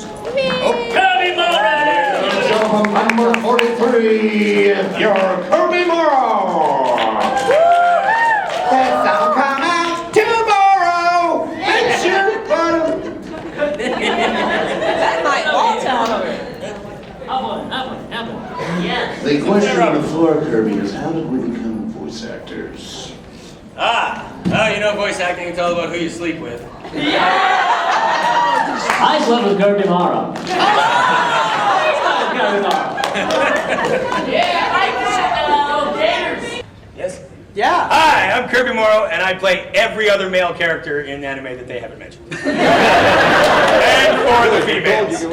Kirby Morrow! Show number 43, your Kirby Morrow! Let's all come out tomorrow! It's your bottom! That might all tell them. Have one. Yes. The question on the floor, Kirby, is how did we become voice actors? You know voice acting, it's all about who you sleep with. I slept with Kirby Morrow. Yes? Yeah. Hi, I'm Kirby Morrow, and I play every other male character in anime that they haven't mentioned. And for the females. You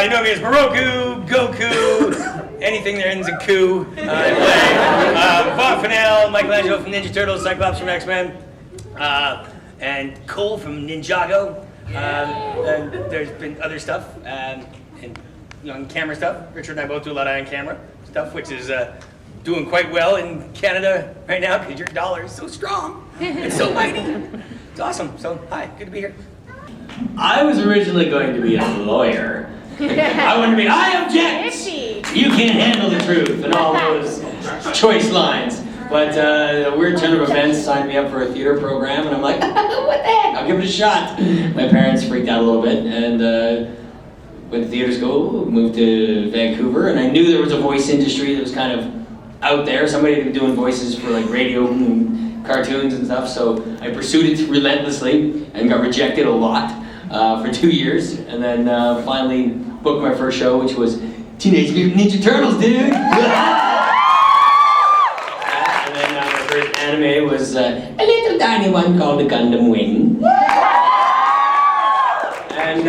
know me as Moroku, Goku, anything that ends in Ku. I play Von Fennell, Michelangelo from Ninja Turtles, Cyclops from X-Men, and Cole from Ninjago. And there's been other stuff, and on-camera stuff. Richard and I both do a lot of on-camera stuff, which is doing quite well in Canada right now because your dollar is so strong. It's so mighty. It's awesome. So, hi, good to be here. I was originally going to be a lawyer. I wanted to be, I object! You can't handle the truth and all those choice lines. But a weird turn of events signed me up for a theater program, and I'm like, what the heck? I'll give it a shot. My parents freaked out a little bit, and went to theater school, moved to Vancouver, and I knew there was a voice industry that was kind of out there. Somebody had been doing voices for like radio and cartoons and stuff, so I pursued it relentlessly and got rejected a lot for 2 years, and then finally booked my first show, which was Teenage Mutant Ninja Turtles, dude! And then my first anime was a little tiny one called the Gundam Wing. And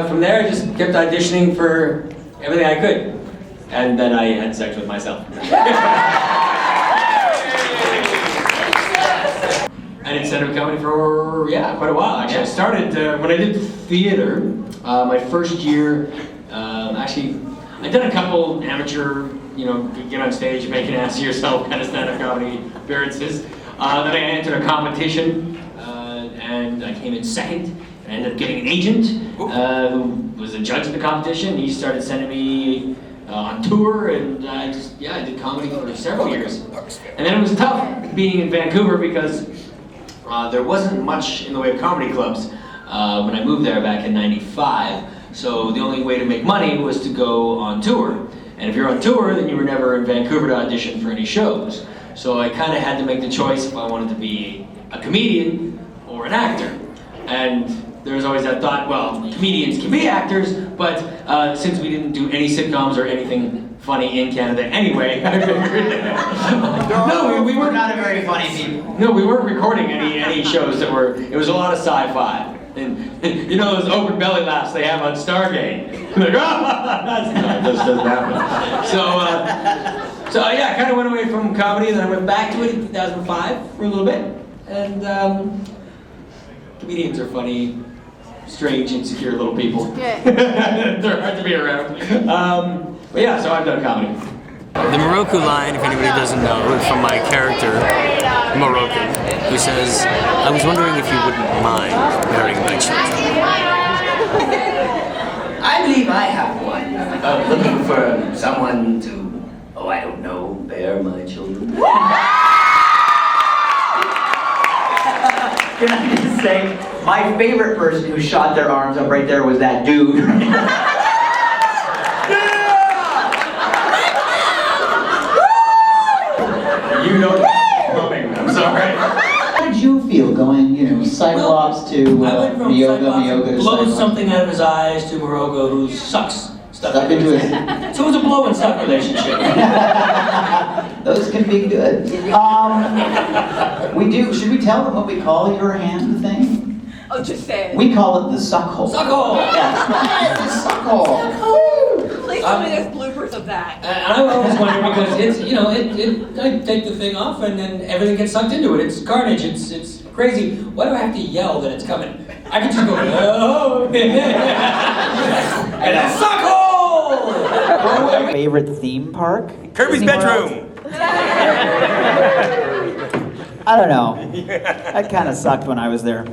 from there, I just kept auditioning for everything I could. And then I had sex with myself. I did stand-up comedy for, quite a while. Actually, I started, when I did theater, my first year, actually, I did a couple amateur, get on stage, make an ass of yourself kind of stand-up comedy appearances. Then I entered a competition, and I came in second. I ended up getting an agent who was a judge of the competition. He started sending me on tour, and I did comedy for several years. And then it was tough being in Vancouver because there wasn't much in the way of comedy clubs when I moved there back in '95. So the only way to make money was to go on tour. And if you're on tour, then you were never in Vancouver to audition for any shows. So I kind of had to make the choice if I wanted to be a comedian or an actor. And there was always that thought, well, comedians can be actors, but since we didn't do any sitcoms or anything funny in Canada anyway, I figured no, we weren't not a very funny people. No, we weren't recording any shows that were, it was a lot of sci-fi. And you know those open belly laughs they have on Stargate? Like, that just doesn't happen. So I kind of went away from comedy, and then I went back to it in 2005 for a little bit. And comedians are funny, strange, insecure little people. They're hard to be around. But yeah, so I've done comedy. The Moroku line, if anybody doesn't know, is from my character, Moroku, who says, I was wondering if you wouldn't mind marrying my children. I believe I have one. Looking for someone to, I don't know, bear my children. Can I just say, my favorite person who shot their arms up right there was that dude. You know coming, I'm sorry. How did you feel going, Cyclops to Miyoga to blows Cyclops? something out of his eyes to Morocco, who sucks stuff Into his... So it was a blow and suck relationship. Those can be good. Should we tell them what we call your hand thing? Oh, just say it. We call it the suck hole. Suck hole! Yeah. The suck hole. Please tell me there's bloopers of that. And I always wonder because it's, I take the thing off and then everything gets sucked into it. It's carnage, it's crazy. Why do I have to yell that it's coming? I can just go, oh, and then suck hole! Favorite theme park? Kirby's bedroom! I don't know. That kind of sucked when I was there.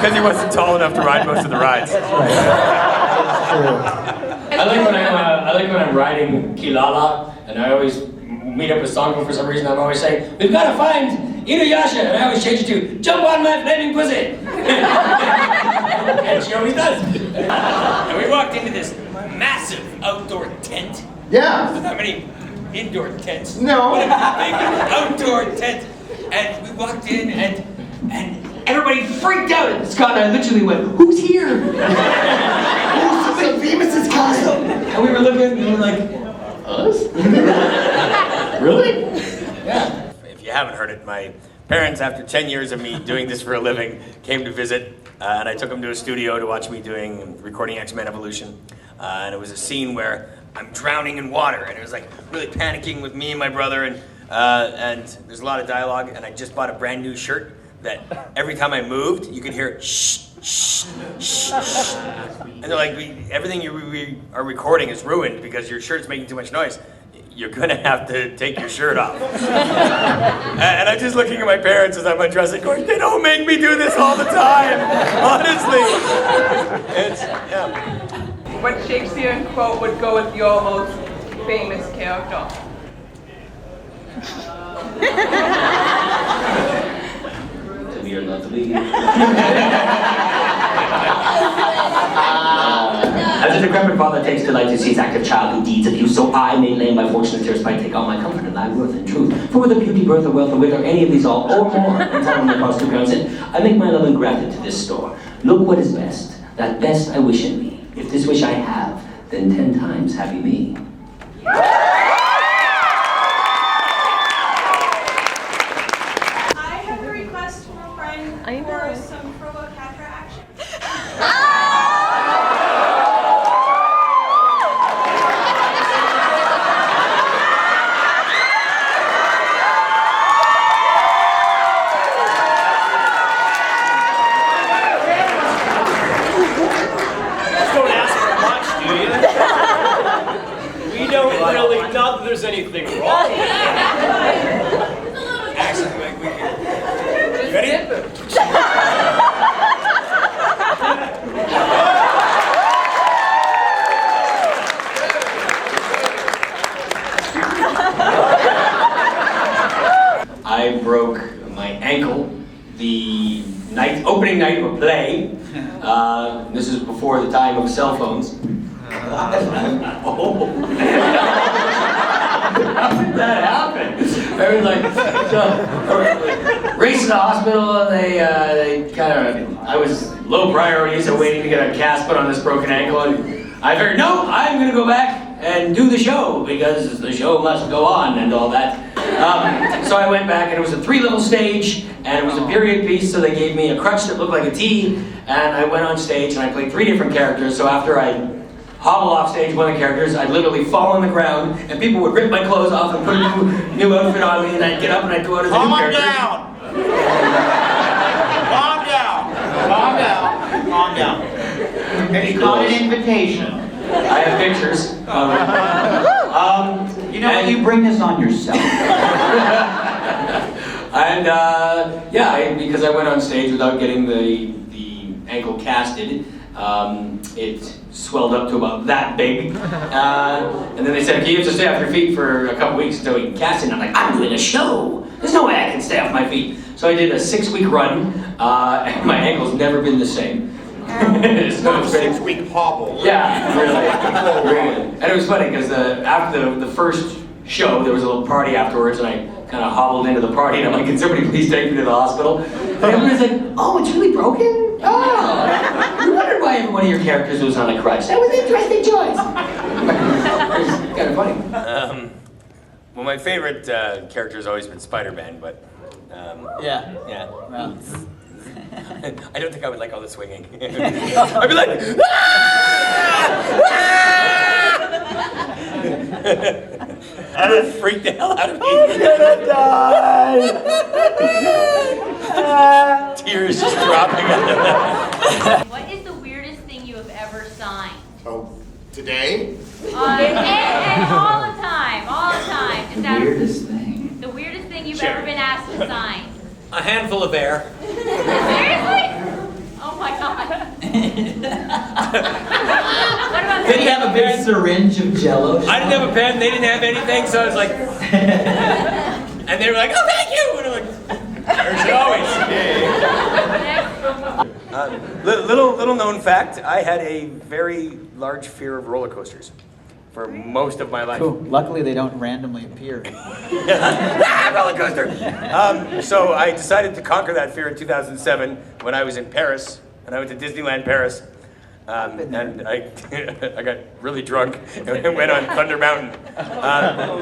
because he wasn't tall enough to ride most of the rides. I like when I'm riding Kilala, and I always meet up with Sango for some reason. I'm always saying, we've got to find Inuyasha, and I always change it to, jump on my flaming pussy. And she always does. And we walked into this massive outdoor tent. Yeah. Not many indoor tents. No. But a big outdoor tent. And we walked in and Everybody freaked out. And Scott and I literally went, who's here? Something famous is coming. And we were looking, and we were like, us? Really? Yeah. if you haven't heard it, my parents, after 10 years of me doing this for a living, came to visit, and I took them to a studio to watch me recording X-Men Evolution. And it was a scene where I'm drowning in water, and it was like really panicking with me and my brother, and there's a lot of dialogue, and I just bought a brand new shirt that every time I moved, you could hear shh, shh, shh, shh. And they're like, everything you are recording is ruined because your shirt's making too much noise. You're gonna have to take your shirt off. And I'm just looking at my parents as I'm undressing, going, they don't make me do this all the time, honestly. Yeah. What Shakespearean quote would go with your most famous character? To be or not to be. As a decrepit father takes delight to see his active child do deeds of use, so I may lay my fortunate tears by take all my comfort in thy worth and truth. For whether beauty, birth, or wealth, or wit, or any of these all, or more, entitlement across 2 crowns in, I make my love engrafted to this store. Look what is best, that best I wish in me. If this wish I have, then 10 times happy me. I have a request from a friend for some Provocatra action. Don't ask for much, do you? We don't really, not that there's anything wrong with it. Actually, like, you ready? I broke my ankle the opening night of a play. This is before the time of cell phones. How did that happen? I was like, raced to the hospital, and they I was low priority, so waiting to get a cast put on this broken ankle, and I figured, no, I'm gonna go back and do the show, because the show must go on, and all that. So I went back, and it was a 3-level stage, and it was a period piece, so they gave me a crutch that looked like a T, and I went on stage, and I played 3 different characters, so after I hobble off stage one of the characters, I'd literally fall on the ground, and people would rip my clothes off and put a new outfit on me, and I'd get up and I'd go out as a new character. Calm down. It's not an invitation. I have pictures of it. You know what? You bring this on yourself. And because I went on stage without getting the ankle casted, it swelled up to about that big. And then they said, okay, you have to stay off your feet for a couple weeks until we can cast it. And I'm like, I'm doing a show. There's no way I can stay off my feet. So I did a 6-week run, and my ankle's never been the same. So it's been 6-week hobble. Yeah, really. And it was funny because after the first show, there was a little party afterwards, and I kind of hobbled into the party, and I'm like, can somebody please take me to the hospital? And everybody's like, oh, it's really broken? Oh, we wondered why every one of your characters was on a crutch. That was an interesting choice. It was kind of funny. Well, my favorite character has always been Spider-Man, but yeah. Well. I don't think I would like all the swinging. I'd be like, I would freak the hell out of me. I'm gonna die. Tears just dropping out of them. What is the weirdest thing you have ever signed? Oh, today? And all the time. Is that Weirdest thing. the weirdest thing you've ever been asked to sign? A handful of air. Seriously? Oh What about Did he have a big syringe of Jello? I didn't have a pen, they didn't have anything, so I was like, and they were like, oh, thank you! And I'm like, there's always. Little known fact, I had a very large fear of roller coasters for most of my life. Cool. Luckily, they don't randomly appear. Roller coaster! So I decided to conquer that fear in 2007 when I was in Paris, and I went to Disneyland Paris. And I got really drunk and went on Thunder Mountain.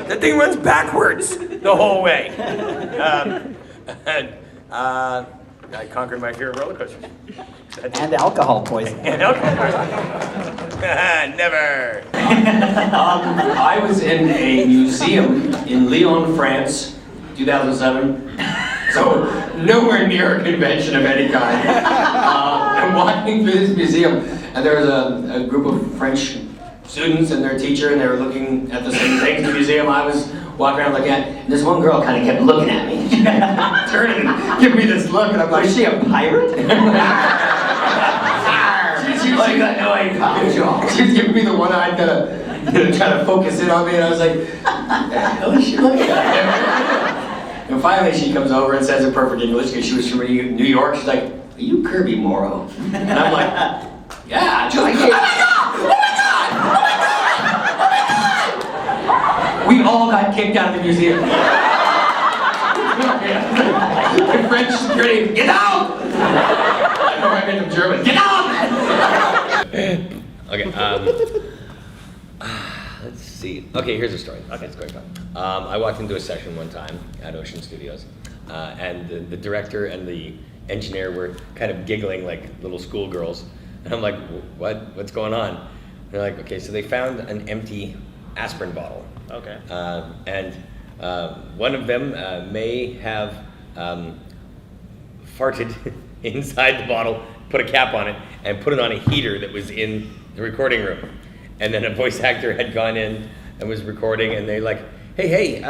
The thing runs backwards the whole way. And I conquered my fear of roller coasters. And alcohol poisoning. And alcohol poisoning. Never. I was in a museum in Lyon, France, 2007. So nowhere near a convention of any kind. I'm walking through this museum, and there was a group of French students and their teacher, and they were looking at the same things in the museum I was walking around looking at. And this one girl kind of kept looking at me, turning and giving me this look, and I'm like, Was she a pirate? She was giving me the one-eyed kind of, trying to focus in on me, and I was like, what the hell is she looking at? And finally she comes over and says in perfect English, because she was from New York, she's like, are you Kirby Morrow? And I'm like, yeah. She's like, oh my God! Oh my God! Oh my God! Oh my God! We all got kicked out of the museum. The French security, get out! I know I made them German, get out! Okay, let's see. Okay, here's a story. Okay, it's going on. I walked into a session one time at Ocean Studios, and the director and the engineer were kind of giggling like little schoolgirls. And I'm like, what's going on? And they're like, okay, so they found an empty aspirin bottle. Okay. And one of them may have farted inside the bottle, put a cap on it, and put it on a heater that was in the recording room. And then a voice actor had gone in and was recording, and they're like, hey,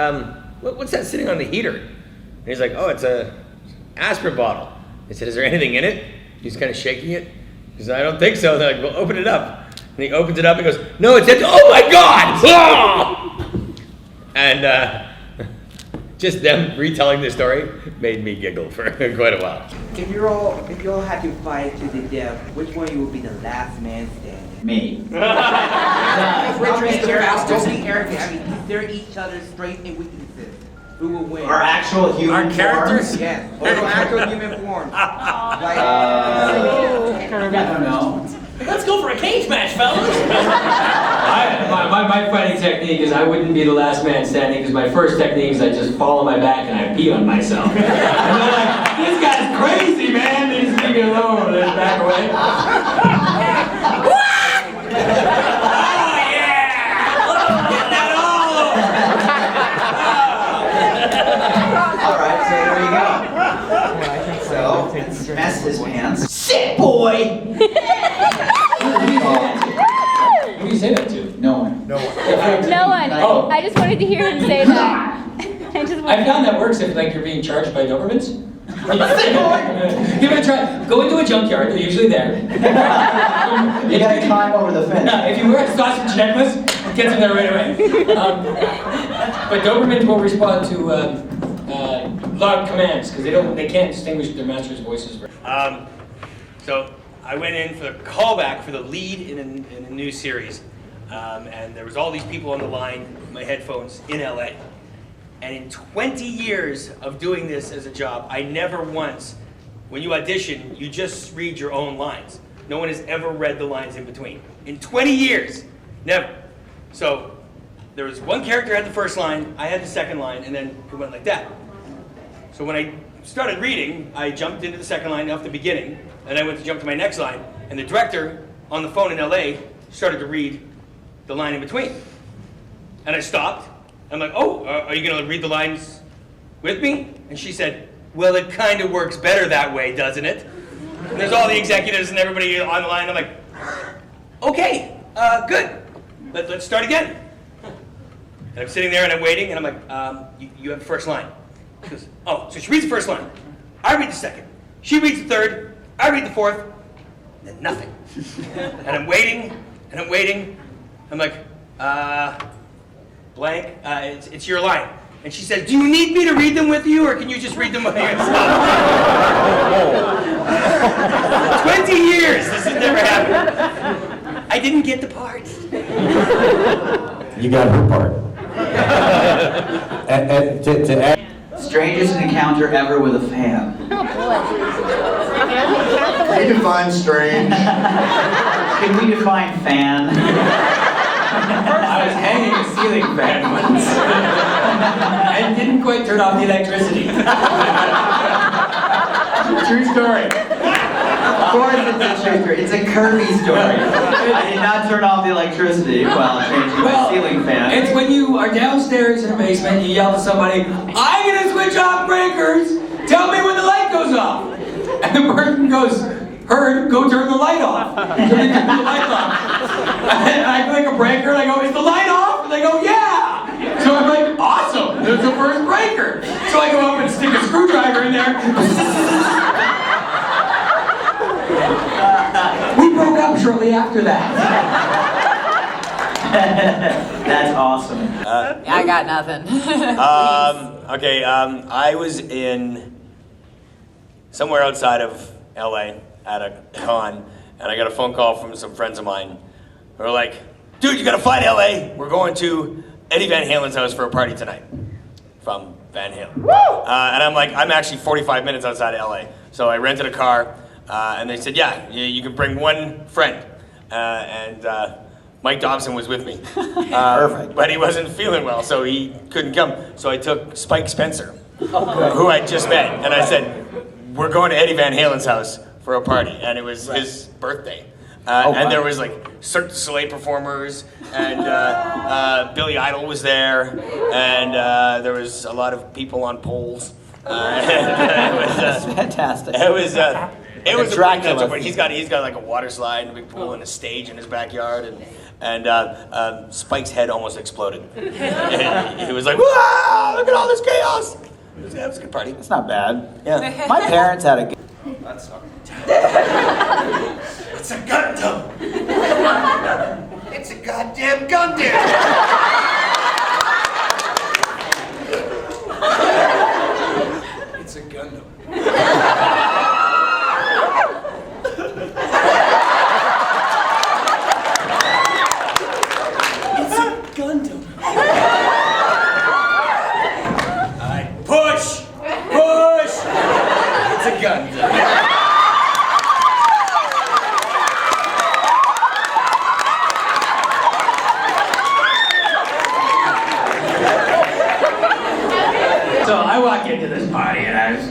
what's that sitting on the heater? And he's like, oh, it's a aspirin bottle. They said, is there anything in it? He's kind of shaking it. He said, I don't think so. They're like, well, open it up. And he opens it up and goes, no, it's empty. Oh my God! And just them retelling the story made me giggle for quite a while. If you all had to fight to the death, which one you would be the last man standing? Me. They're each other's strengths and weaknesses. Who will win? Our actual human Our characters? forms? Yes. Or actual human forms. I don't know. Let's go for a cage match, fellas. My fighting technique is I wouldn't be the last man standing, because my first technique is I just fall on my back and I pee on myself. And they're like, this guy's crazy, man. They just leave me alone. They just back away. Alright, so there you go. So, mess his pants. Sit, boy! Who do you say that to? No one. No one. Oh. I just wanted to hear him say that. I found that works if like you're being charged by Dobermans. Give it a try. Go into a junkyard, they're usually there. You gotta climb over the fence. If you wear a sausage necklace, it gets them there right away. But Dobermans will respond to loud commands because they can't distinguish their master's voices. So I went in for the callback for the lead in a new series, and there was all these people on the line, my headphones, in LA. And in 20 years of doing this as a job, I never once, when you audition, you just read your own lines. No one has ever read the lines in between. In 20 years, never. So there was one character had the first line, I had the second line, and then it went like that. So when I started reading, I jumped into the second line off the beginning, and I went to jump to my next line, and the director on the phone in LA started to read the line in between. And I stopped. I'm like, oh, are you gonna read the lines with me? And she said, well, it kind of works better that way, doesn't it? And there's all the executives and everybody on the line. I'm like, okay, good. Let's start again. And I'm sitting there and I'm waiting, and I'm like, you have the first line. She goes, oh, so she reads the first line. I read the second. She reads the third. I read the fourth. and then nothing. And I'm waiting, and I'm waiting. I'm like, blank, it's your line. And she said, do you need me to read them with you, or can you just read them by yourself? 20 years, this has never happened. I didn't get the part. You got her part. To add. Strangest encounter ever with a fan. Can you define strange? Can we define fan? I was hanging a ceiling fan once and didn't quite turn off the electricity. True story. Of course it's a true story. It's a Kirby story. I did not turn off the electricity while changing my ceiling fan. It's when you are downstairs in a basement and you yell to somebody, I'm gonna switch off breakers, tell me when the light goes off. And the person goes, heard, go turn the light off. So they turn the light off. And I click a breaker and I go, is the light off? And they go, yeah. So I'm like, awesome, there's the first breaker. So I go up and stick a screwdriver in there. We broke up shortly after that. That's awesome. I got nothing. Okay, I was in somewhere outside of LA at a con, and I got a phone call from some friends of mine who were like, dude, you gotta fly to LA. We're going to Eddie Van Halen's house for a party tonight. From Van Halen. And I'm like, I'm actually 45 minutes outside of LA. So I rented a car, and they said, yeah, you can bring one friend. And Mike Dobson was with me. Perfect. But he wasn't feeling well, so he couldn't come. So I took Spike Spencer, who I just met, and I said, we're going to Eddie Van Halen's house for a party. And it was his birthday. And there was like Cirque du Soleil performers, and Billy Idol was there, and there was a lot of people on poles. That's fantastic. It was a Dracula. But he's got like a water slide and a big pool and a stage in his backyard, and Spike's head almost exploded. And he was like, "Wow! Look at all this chaos!" It was a good party. It's not bad. Yeah. My parents had a good... That sucked. It's a Gundam. It's a goddamn Gundam. It's a Gundam. It's a Gundam. I push. It's a Gundam. So I walk into this party and there's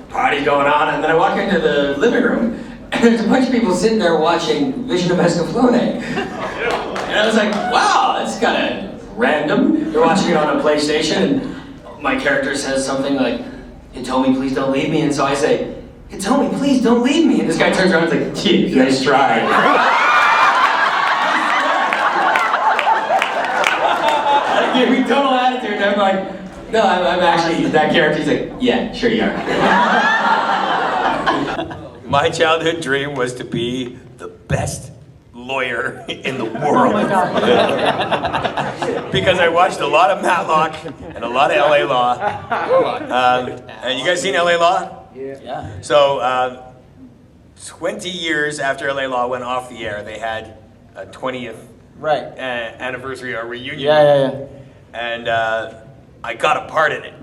party going on, and then I walk into the living room and there's a bunch of people sitting there watching Vision of Escaflowne. And I was like, wow, that's kind of random. They're watching it on a PlayStation, and my character says something like, Hitomi, please don't leave me. And so I say, Hitomi, please don't leave me. And this guy turns around and is like, gee, nice try. I gave me total attitude, and I'm like, no, I'm actually that character. He's like, yeah, sure you are. My childhood dream was to be the best lawyer in the world. Oh my God. Because I watched a lot of Matlock and a lot of LA Law. And you guys seen LA Law? Yeah. So, 20 years after LA Law went off the air, they had a 20th anniversary or reunion. Yeah. And I got a part in it.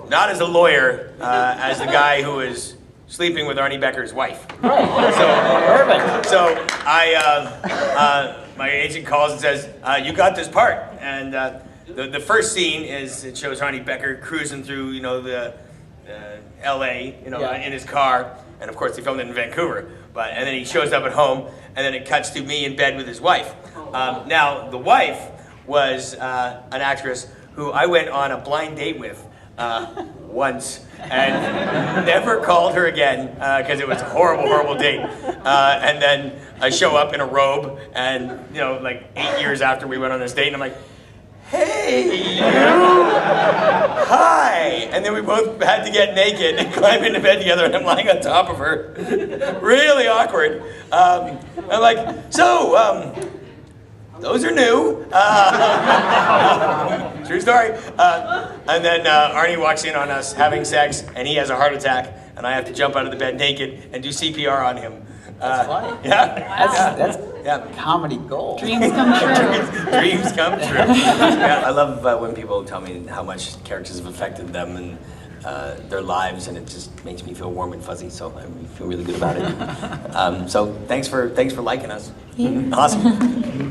Not as a lawyer, as the guy who was sleeping with Arnie Becker's wife. Perfect. So my agent calls and says, you got this part. And the first scene is, it shows Arnie Becker cruising through, the LA, in his car. And of course they filmed it in Vancouver. And then he shows up at home, and then it cuts to me in bed with his wife. Now, the wife was an actress who I went on a blind date with once and never called her again because it was a horrible, horrible date. And then I show up in a robe and, like 8 years after we went on this date, and I'm like, hey, you, hi. And then we both had to get naked and climb into bed together, and I'm lying on top of her. Really awkward. I'm like, so, those are new. True story. And then Arnie walks in on us having sex, and he has a heart attack, and I have to jump out of the bed naked and do CPR on him. That's funny. Yeah. That's comedy gold. Dreams come true. Dreams come true. Yeah, I love when people tell me how much characters have affected them and their lives, and it just makes me feel warm and fuzzy. So I feel really good about it. So thanks for liking us. Yeah. Awesome.